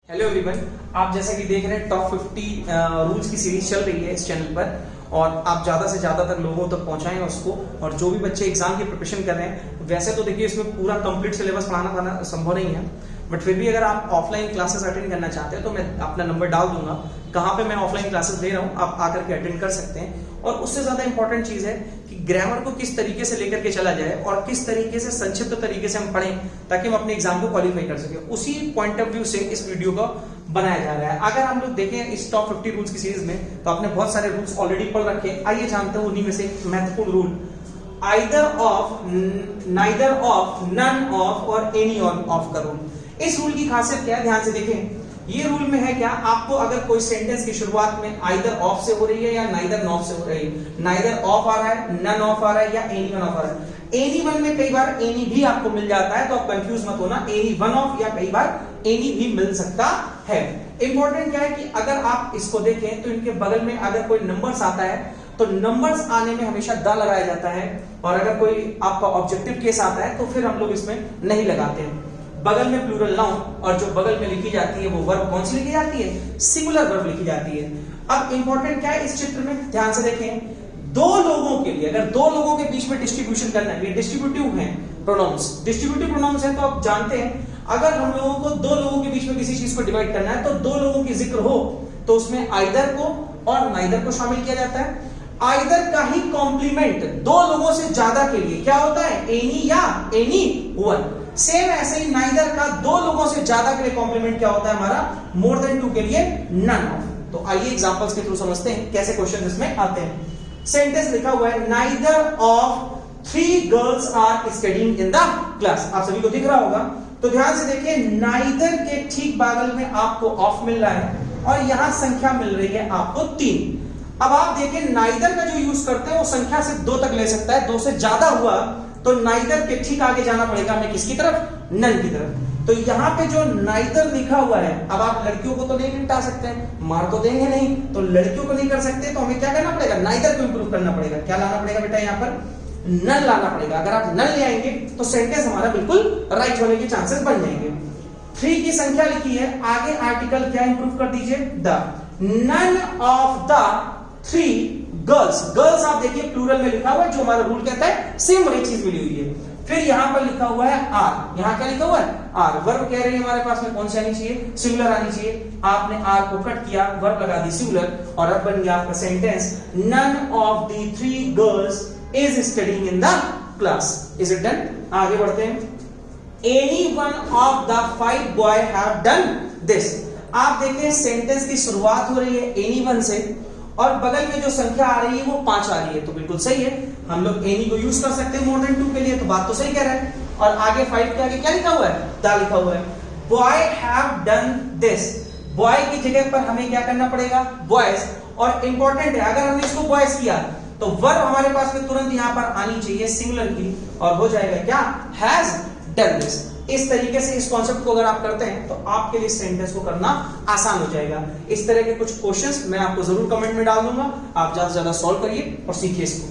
Hello everyone, आप जैसा कि देख रहे हैं टॉप 50 रूल्स की सीरीज चल रही है इस चैनल पर और आप ज़्यादा से ज़्यादा तक लोगों तक पहुंचाएं उसको। और जो भी बच्चे एग्जाम की प्रिपरेशन कर रहे हैं, वैसे तो देखिए इसमें पूरा कंप्लीट सिलेबस पढ़ाना संभव नहीं है, बट फिर भी अगर आप ऑफलाइन क्लासेस अटेंड करना चाहते हैं तो मैं अपना नंबर डाल दूंगा कहाँ पे मैं ऑफलाइन क्लासेस ले रहा हूँ, आप आकर के अटेंड कर सकते हैं। और उससे ज़्यादा इंपॉर्टेंट चीज़ है कि ग्रामर को किस तरीके से लेकर के चला जाए और किस तरीके से संक्षिप्त तरीके से हम पढ़ें ताकि हम अपने एग्जाम को क्वालिफाई कर सके, उसी पॉइंट ऑफ व्यू से इस वीडियो को बनाया जा रहा है। अगर हम लोग देखें इस टॉप 50 रूल्स की सीरीज में तो आपने बहुत सारे रूल्स ऑलरेडी पढ़ रखे हैं। आइए जानते हैं उन्हीं में से एक महत्वपूर्ण rule, either of, neither of, none of और एनी ऑफ का रूल। इस रूल की खासियत क्या है, ध्यान से देखें। ये रूल में है क्या, आपको अगर कोई सेंटेंस की शुरुआत में आइदर ऑफ से हो रही है या नाइदर नॉफ से हो रही है, नाइदर ऑफ आ रहा है, नन ऑफ आ रहा है या एनी वन ऑफ आ रहा है। एनी वन में कई बार एनी भी आपको मिल जाता है, तो आप कंफ्यूज मत होना, एनी वन ऑफ या कई बार एनी भी मिल सकता है। इंपॉर्टेंट क्या है कि अगर आप इसको देखें तो इनके बगल में अगर कोई नंबर्स आता है तो नंबर्स आने में हमेशा द लगाया जाता है, और अगर कोई आपका ऑब्जेक्टिव केस आता है तो फिर हम लोग इसमें नहीं लगाते हैं। बगल में प्लूरल नाउन और जो बगल में लिखी जाती है वो वर्ब कौन सी लिखी जाती है, सिंगुलर वर्ब लिखी जाती है। अब इंपॉर्टेंट क्या है इस चित्र में, ध्यान से देखें। दो लोगों के लिए, अगर दो लोगों के बीच में डिस्ट्रीब्यूशन करना है, ये डिस्ट्रीब्यूटिव है प्रोनाउंस, डिस्ट्रीब्यूटिव प्रोनाउंस है तो आप जानते हैं अगर हम लोगों को दो लोगों के बीच में किसी चीज को डिवाइड करना है तो दो लोगों की जिक्र हो तो उसमें आइदर को और नाइदर को शामिल किया जाता है। आइदर का ही कॉम्प्लीमेंट दो लोगों से ज्यादा के लिए क्या होता है, एनी या एनी वन। सेम ऐसे ही नाइदर का दो लोगों से ज्यादा के लिए कॉम्प्लीमेंट क्या होता है हमारा, मोर देन टू के लिए नन ऑफ। तो आइए एग्जांपल्स के थ्रू समझते हैं कैसे क्वेश्चन इसमें आते हैं। सेंटेंस लिखा हुआ है, neither of 3 girls are studying in the class. आप सभी को दिख रहा होगा, तो ध्यान से देखिए, नाइदर के ठीक बगल में आपको ऑफ मिल रहा है और यहां संख्या मिल रही है आपको 3। अब आप देखिए नाइदर का जो यूज करते हैं वो संख्या सिर्फ 2 तक ले सकता है, 2 से ज्यादा हुआ तो नाइदर के ठीक आगे जाना पड़ेगा हमें, किसकी तरफ, नन की तरफ। तो यहाँ पे जो नाइदर लिखा हुआ है, अब आप लड़कियों को तो नहीं निपटा सकते हैं, मार तो देंगे नहीं, तो लड़कियों को नहीं कर सकते, तो हमें क्या करना पड़ेगा, नाइदर को इंप्रूव करना पड़ेगा। क्या लाना पड़ेगा बेटा, यहाँ पर नन लाना पड़ेगा। अगर आप नन ले आएंगे तो सेंटेंस हमारा बिल्कुल राइट होने के चांसेस बन जाएंगे। 3 की संख्या लिखी है, आगे आर्टिकल क्या इंप्रूव कर दीजिए, the. None of the 3 girls, girls आप देखिए प्लूरल में लिखा हुआ है, जो हमारा रूल कहता है सेम वही चीज मिली हुई है। फिर यहां पर लिखा हुआ है आर, यहां क्या लिखा हुआ है, आर। वर्ब कह रही है हमारे पास में कौन सी आनी चाहिए, सिंगुलर आनी चाहिए। आपने आर को कट किया, वर्ब लगा दी सिंगुलर, और अब बन गया आपका sentence, none of the 3 girls is studying in the class. Is it done? आगे बढ़ते हैं। Any one of the 5 boy have done this. आप देखिए सेंटेंस की शुरुआत हो रही है एनी वन से और बगल में जो संख्या आ रही है वो 5 आ रही है, तो बिल्कुल सही है, हम लोग एनी को यूज कर सकते हैं मोर देन 2 के लिए, तो बात तो सही कह रहा है। और आगे 5 के आगे क्या लिखा हुआ है, द लिखा हुआ है। Boy have done this, boy की जगह पर हमें क्या करना पड़ेगा, बॉयज। और इंपॉर्टेंट है, अगर हमने इसको बॉयज किया तो वर्ब हमारे पास में तुरंत यहां पर आनी चाहिए सिंगुलर की, और हो जाएगा क्या, हैज डन दिस। इस तरीके से इस कॉन्सेप्ट को अगर आप करते हैं तो आपके लिए सेंटेंस को करना आसान हो जाएगा। इस तरह के कुछ क्वेश्चंस मैं आपको जरूर कमेंट में डाल दूंगा, आप ज्यादा से ज्यादा सॉल्व करिए और सीखिए इसको।